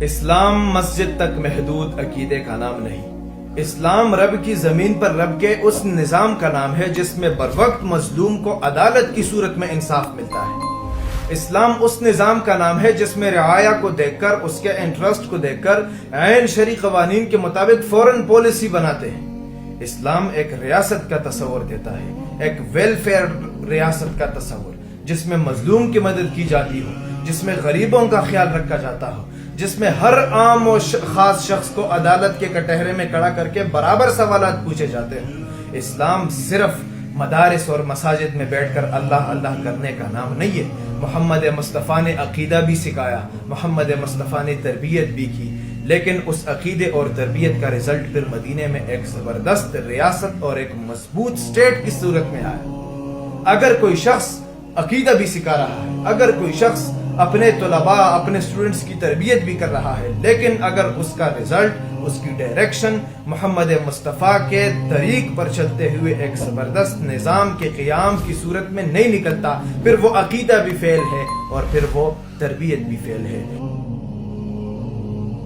اسلام مسجد تک محدود عقیدے کا نام نہیں، اسلام رب کی زمین پر رب کے اس نظام کا نام ہے جس میں بر وقت مظلوم کو عدالت کی صورت میں انصاف ملتا ہے۔ اسلام اس نظام کا نام ہے جس میں رعایا کو دیکھ کر، اس کے انٹرسٹ کو دیکھ کر عین شرعی قوانین کے مطابق فوراً پالیسی بناتے ہیں۔ اسلام ایک ریاست کا تصور دیتا ہے، ایک ویلفیئر ریاست کا تصور، جس میں مظلوم کی مدد کی جاتی ہو، جس میں غریبوں کا خیال رکھا جاتا ہو، جس میں ہر عام و خاص شخص کو عدالت کے کٹہرے میں کھڑا کر کے برابر سوالات پوچھے جاتے ہیں۔ اسلام صرف مدارس اور مساجد میں بیٹھ کر اللہ اللہ کرنے کا نام نہیں ہے۔ محمد مصطفیٰ نے عقیدہ بھی سکھایا، محمد مصطفیٰ نے تربیت بھی کی، لیکن اس عقیدے اور تربیت کا رزلٹ پھر مدینے میں ایک زبردست ریاست اور ایک مضبوط سٹیٹ کی صورت میں آیا۔ اگر کوئی شخص عقیدہ بھی سکھا رہا ہے، اگر کوئی شخص اپنے طلباء، اپنے اسٹوڈنٹس کی تربیت بھی کر رہا ہے، لیکن اگر اس کا رزلٹ، اس کی ڈائریکشن محمد مصطفیٰ کے طریق پر چلتے ہوئے ایک زبردست نظام کے قیام کی صورت میں نہیں نکلتا، پھر وہ عقیدہ بھی فیل ہے اور پھر وہ تربیت بھی فیل ہے۔